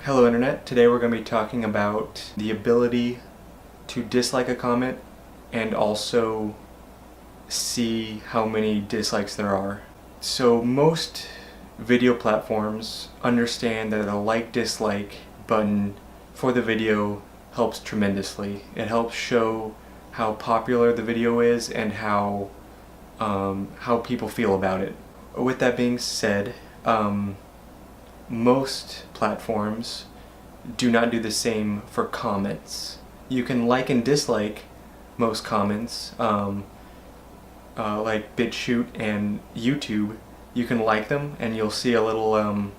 Hello Internet, today we're going to be talking about the ability to dislike a comment and also see how many dislikes there are. So most video platforms understand that a like-dislike button for the video helps tremendously. It helps show how popular the video is and how people feel about it. With that being said, most platforms do not do the same for comments. You can like and dislike most comments, like BitChute and YouTube. You can like them and you'll see a little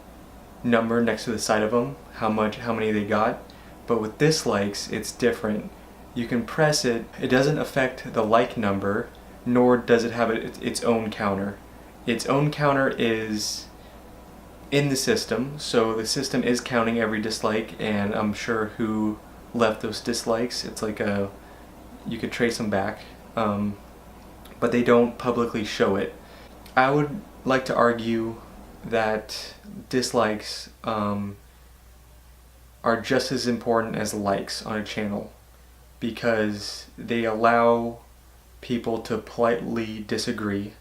number next to the side of them, how many they got. But with dislikes, it's different. You can press it, it doesn't affect the like number, nor does it have its own counter. Its own counter is in the system, so the system is counting every dislike, and I'm sure who left those dislikes. It's like you could trace them back, but they don't publicly show it. I would like to argue that dislikes are just as important as likes on a channel, because they allow people to politely disagree,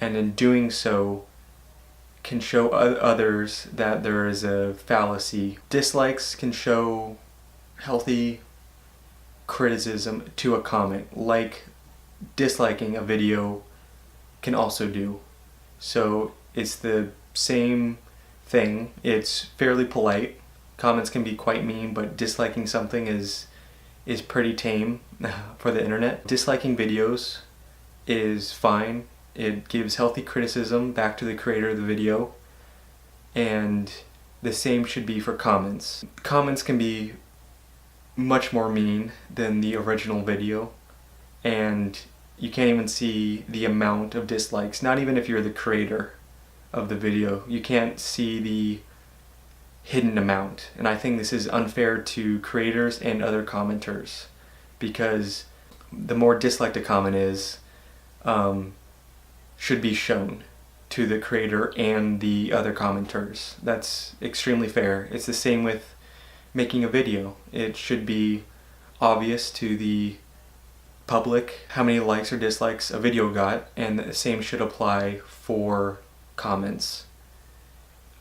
and in doing so can show others that there is a fallacy. Dislikes can show healthy criticism to a comment, like disliking a video can also do. So it's the same thing. It's fairly polite. Comments can be quite mean, but disliking something is pretty tame for the internet. Disliking videos is fine. It gives healthy criticism back to the creator of the video, and the same should be for comments. Comments can be much more mean than the original video, and you can't even see the amount of dislikes. Not even if you're the creator of the video, you can't see the hidden amount. And I think this is unfair to creators and other commenters, because the more disliked a comment is, should be shown to the creator and the other commenters. That's extremely fair. It's the same with making a video. It should be obvious to the public how many likes or dislikes a video got, and the same should apply for comments.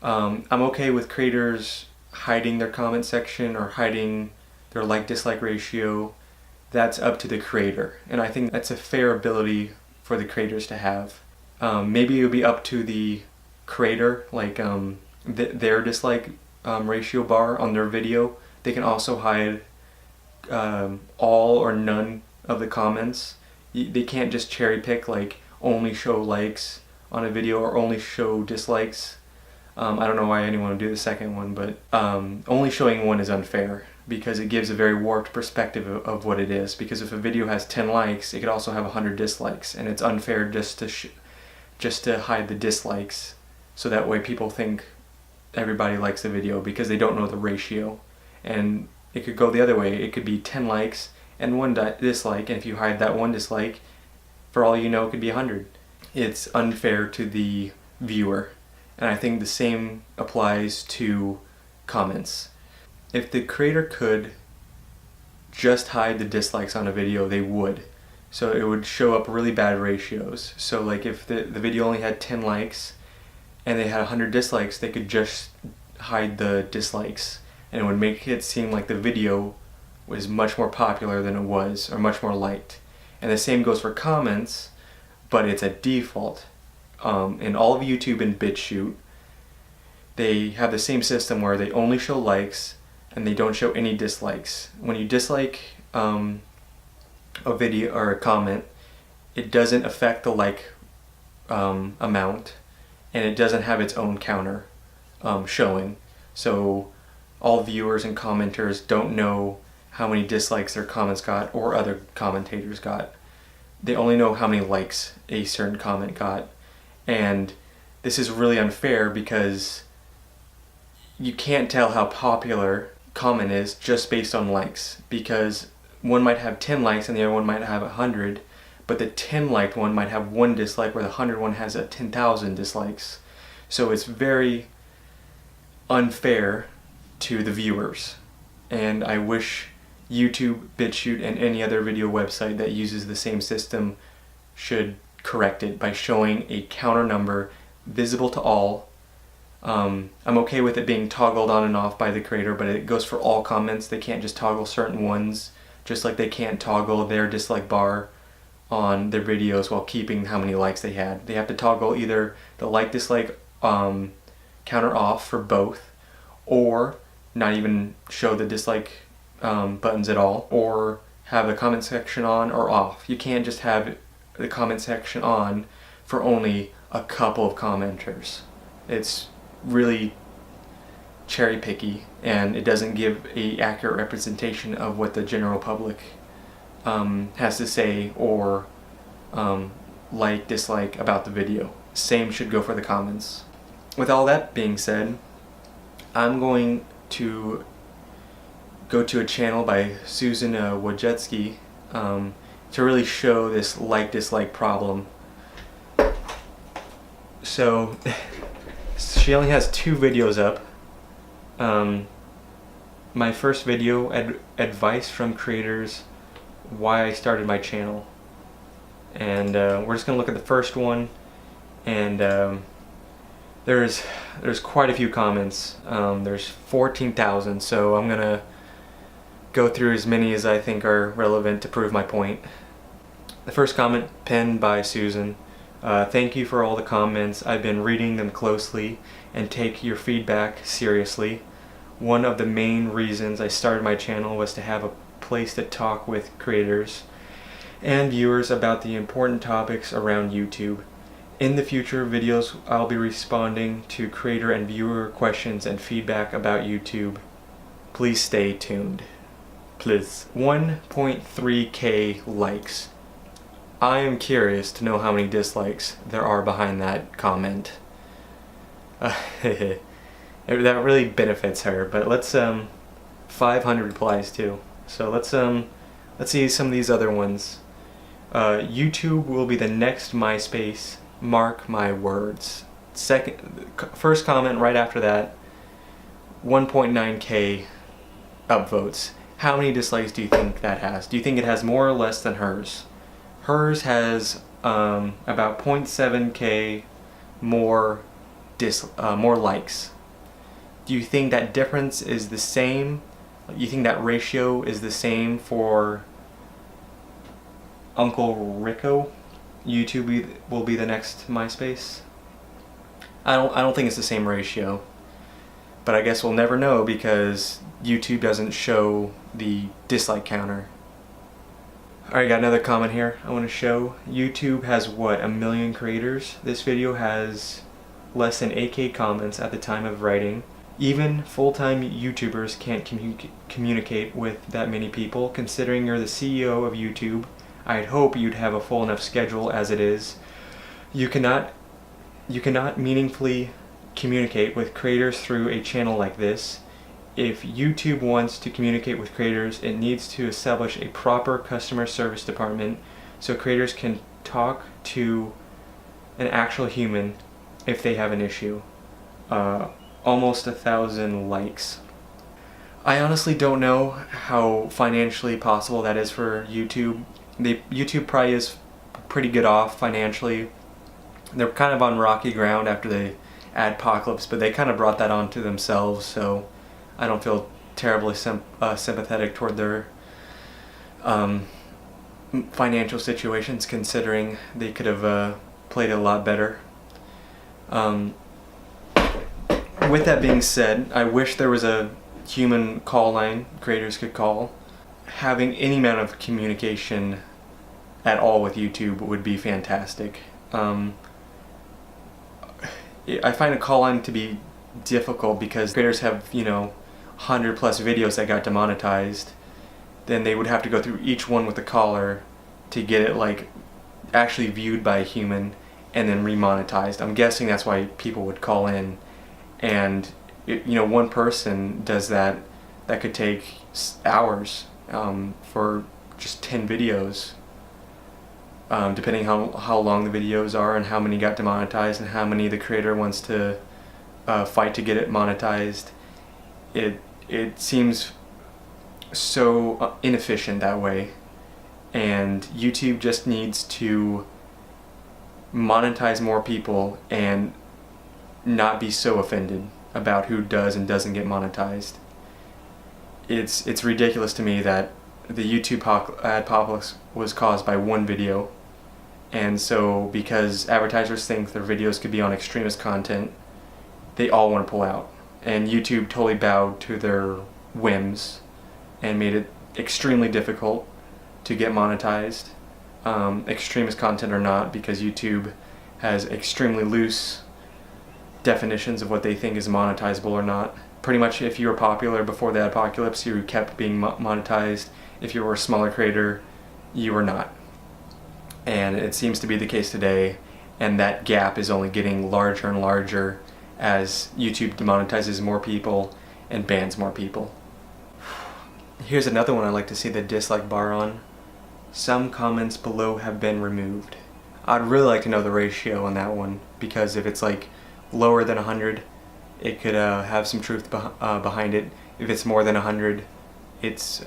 I'm okay with creators hiding their comment section or hiding their like-dislike ratio. That's up to the creator, and I think that's a fair ability for the creators to have. Maybe it would be up to the creator, like their dislike ratio bar on their video. They can also hide all or none of the comments. They can't just cherry pick, like only show likes on a video or only show dislikes. I don't know why anyone would do the second one, but only showing one is unfair, because it gives a very warped perspective of what it is. Because if a video has 10 likes, it could also have 100 dislikes, and it's unfair just to hide the dislikes, so that way people think everybody likes the video because they don't know the ratio. And it could go the other way. It could be 10 likes and 1 dislike, and if you hide that 1 dislike, for all you know, it could be 100. It's unfair to the viewer, and I think the same applies to comments. If the creator could just hide the dislikes on a video, they would. So it would show up really bad ratios. So like if the video only had 10 likes and they had 100 dislikes, they could just hide the dislikes, and it would make it seem like the video was much more popular than it was, or much more liked. And the same goes for comments, but it's a default. In all of YouTube and BitChute, they have the same system where they only show likes and they don't show any dislikes. When you dislike a video or a comment, it doesn't affect the like amount, and it doesn't have its own counter showing. So all viewers and commenters don't know how many dislikes their comments got or other commentators got. They only know how many likes a certain comment got. And this is really unfair, because you can't tell how popular comment is just based on likes, because one might have 10 likes and the other one might have 100, but the 10 liked one might have 1 dislike, where the 100 one has 10,000 dislikes. So it's very unfair to the viewers. And I wish YouTube, BitChute, and any other video website that uses the same system should correct it by showing a counter number visible to all. I'm okay with it being toggled on and off by the creator, but it goes for all comments. They can't just toggle certain ones, just like they can't toggle their dislike bar on their videos while keeping how many likes they had. They have to toggle either the like-dislike counter off for both, or not even show the dislike buttons at all, or have the comment section on or off. You can't just have the comment section on for only a couple of commenters. It's really cherry picky, and it doesn't give a accurate representation of what the general public has to say or like, dislike about the video. Same should go for the comments. With all that being said, I'm going to go to a channel by Susan Wojcicki to really show this like-dislike problem. So she only has 2 videos up. My first video, advice from creators, why I started my channel, and we're just gonna look at the first one, and there's quite a few comments. There's 14,000, so I'm gonna go through as many as I think are relevant to prove my point. The first comment, penned by Susan. Thank you for all the comments. I've been reading them closely and take your feedback seriously. One of the main reasons I started my channel was to have a place to talk with creators and viewers about the important topics around YouTube. In the future videos, I'll be responding to creator and viewer questions and feedback about YouTube. Please stay tuned. Please. 1.3k likes. I am curious to know how many dislikes there are behind that comment. That really benefits her, but let's 500 replies too. So let's see some of these other ones. YouTube will be the next MySpace, mark my words. First comment right after that, 1.9k upvotes. How many dislikes do you think that has? Do you think it has more or less than hers? Hers has about 0.7k more likes. Do you think that difference is the same? You think that ratio is the same for Uncle Rico? YouTube will be the next MySpace? I don't think it's the same ratio, but I guess we'll never know because YouTube doesn't show the dislike counter. Alright, got another comment here I want to show. YouTube has what, 1 million creators? This video has less than 8k comments at the time of writing. Even full-time YouTubers can't communicate with that many people. Considering you're the CEO of YouTube, I'd hope you'd have a full enough schedule as it is. You cannot meaningfully communicate with creators through a channel like this. If YouTube wants to communicate with creators, it needs to establish a proper customer service department so creators can talk to an actual human if they have an issue. Almost 1,000 likes. I honestly don't know how financially possible that is for YouTube. YouTube probably is pretty good off financially. They're kind of on rocky ground after the adpocalypse, but they kind of brought that onto themselves, so I don't feel terribly sympathetic toward their financial situations, considering they could have played it a lot better. With that being said, I wish there was a human call line creators could call. Having any amount of communication at all with YouTube would be fantastic. I find a call line to be difficult because creators have, 100 plus videos that got demonetized. Then they would have to go through each one with a caller to get it actually viewed by a human and then remonetized. I'm guessing that's why people would call in, and one person does that could take hours for just 10 videos, depending how long the videos are and how many got demonetized and how many the creator wants to fight to get it monetized. it seems so inefficient that way, and YouTube just needs to monetize more people and not be so offended about who does and doesn't get monetized. It's ridiculous to me that the YouTube adpocalypse was caused by one video, and so because advertisers think their videos could be on extremist content, they all want to pull out, and YouTube totally bowed to their whims and made it extremely difficult to get monetized, extremist content or not, because YouTube has extremely loose definitions of what they think is monetizable or not. Pretty much if you were popular before the apocalypse, you kept being monetized. If you were a smaller creator, you were not. And it seems to be the case today, and that gap is only getting larger and larger as YouTube demonetizes more people and bans more people. Here's another one I'd like to see the dislike bar on. Some comments below have been removed. I'd really like to know the ratio on that one, because if it's like lower than 100, it could have some truth behind it. If it's more than 100, it's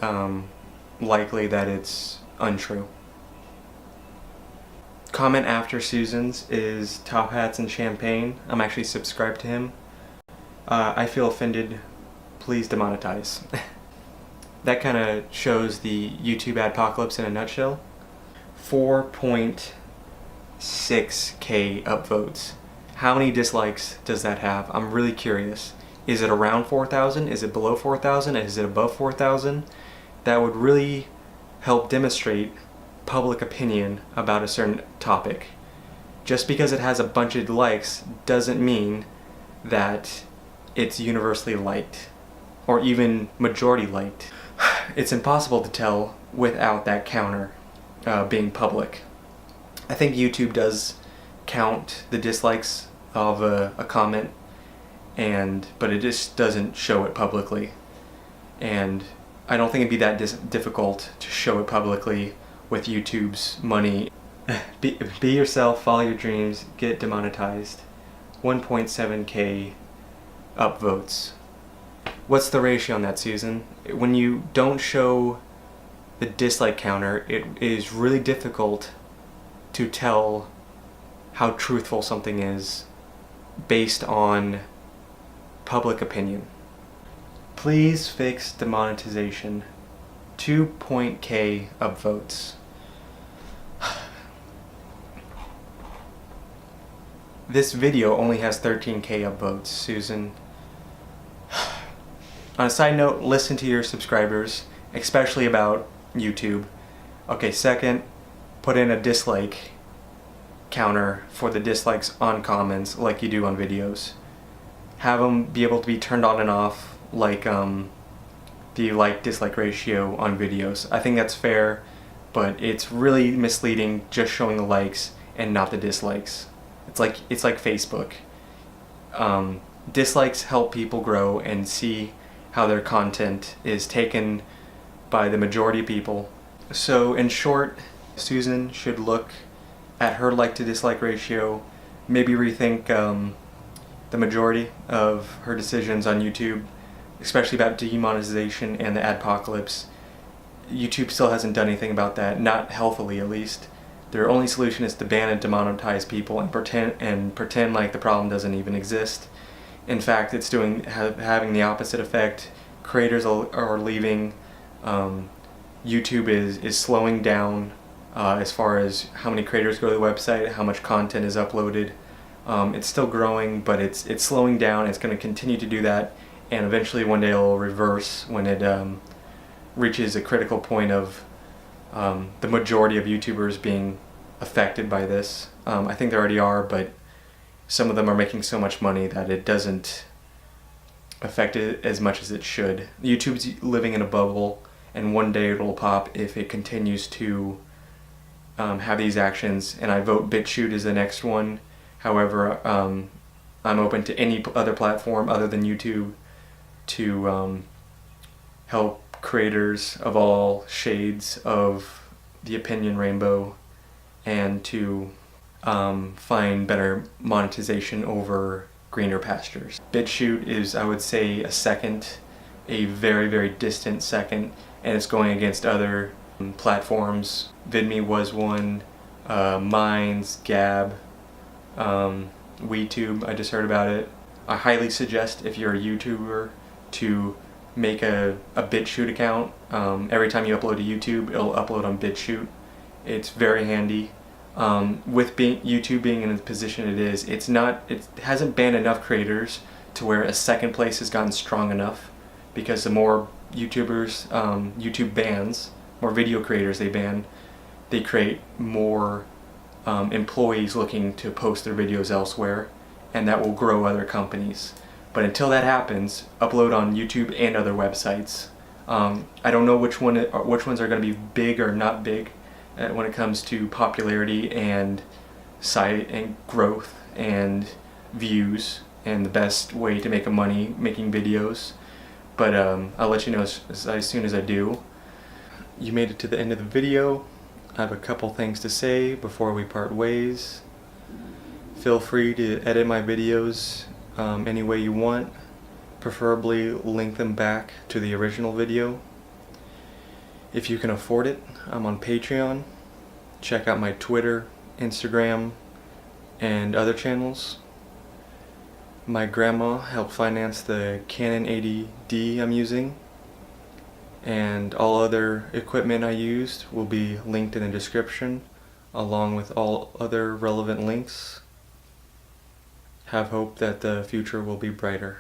likely that it's untrue. Comment after Susan's is Top Hats and Champagne. I'm actually subscribed to him. I feel offended. Please demonetize. That kind of shows the YouTube adpocalypse in a nutshell. 4.6k upvotes. How many dislikes does that have? I'm really curious. Is it around 4,000? Is it below 4,000? Is it above 4,000? That would really help demonstrate public opinion about a certain topic. Just because it has a bunch of likes doesn't mean that it's universally liked, or even majority liked. It's impossible to tell without that counter being public. I think YouTube does count the dislikes of a comment, but it just doesn't show it publicly. And I don't think it'd be that difficult to show it publicly with YouTube's money. Be yourself, follow your dreams, get demonetized. 1.7k upvotes. What's the ratio on that, Susan? When you don't show the dislike counter, it is really difficult to tell how truthful something is based on public opinion. Please fix demonetization. 2.k upvotes. This video only has 13k upvotes, Susan. On a side note, listen to your subscribers, especially about YouTube. Okay, second, put in a dislike counter for the dislikes on comments like you do on videos. Have them be able to be turned on and off like the like-dislike ratio on videos. I think that's fair, but it's really misleading just showing the likes and not the dislikes. It's like Facebook. Dislikes help people grow and see how their content is taken by the majority of people. So in short, Susan should look at her like to dislike ratio, maybe rethink the majority of her decisions on YouTube, especially about demonetization and the adpocalypse. YouTube still hasn't done anything about that, not healthily at least. Their only solution is to ban and demonetize people and pretend like the problem doesn't even exist. In fact, it's having the opposite effect. Creators are leaving. YouTube is slowing down as far as how many creators go to the website, how much content is uploaded. It's still growing, but it's slowing down. It's going to continue to do that, and eventually one day it'll reverse when it reaches a critical point of the majority of YouTubers being affected by this. I think they already are, but some of them are making so much money that it doesn't affect it as much as it should. YouTube's living in a bubble, and one day it'll pop if it continues to have these actions, and I vote BitChute is the next one. However, I'm open to any other platform other than YouTube to help creators of all shades of the opinion rainbow and to find better monetization over greener pastures. BitChute is, I would say, a second a very, very distant second, and it's going against other platforms. VidMe was one, Minds, Gab, WeTube, I just heard about it. I highly suggest, if you're a YouTuber, to make a BitChute account. Every time you upload to YouTube, it'll upload on BitChute. It's very handy. With YouTube being in the position it is, it hasn't banned enough creators to where a second place has gotten strong enough, because the more YouTubers YouTube bans, more video creators they ban, they create more employees looking to post their videos elsewhere, and that will grow other companies. But until that happens, upload on YouTube and other websites. I don't know which ones are going to be big or not big when it comes to popularity and site and growth and views and the best way to make money making videos. But I'll let you know as soon as I do. You made it to the end of the video. I have a couple things to say before we part ways. Feel free to edit my videos any way you want. Preferably link them back to the original video. If you can afford it, I'm on Patreon. Check out my Twitter, Instagram, and other channels. My grandma helped finance the Canon 80D I'm using, and all other equipment I used will be linked in the description, along with all other relevant links. Have hope that the future will be brighter.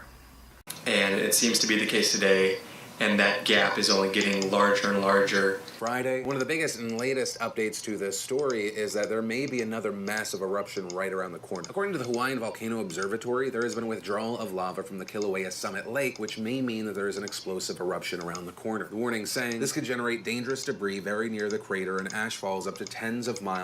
And it seems to be the case today, and that gap is only getting larger and larger. Friday. One of the biggest and latest updates to this story is that there may be another massive eruption right around the corner. According to the Hawaiian Volcano Observatory, there has been a withdrawal of lava from the Kilauea Summit Lake, which may mean that there is an explosive eruption around the corner. The warning saying this could generate dangerous debris very near the crater and ash falls up to tens of miles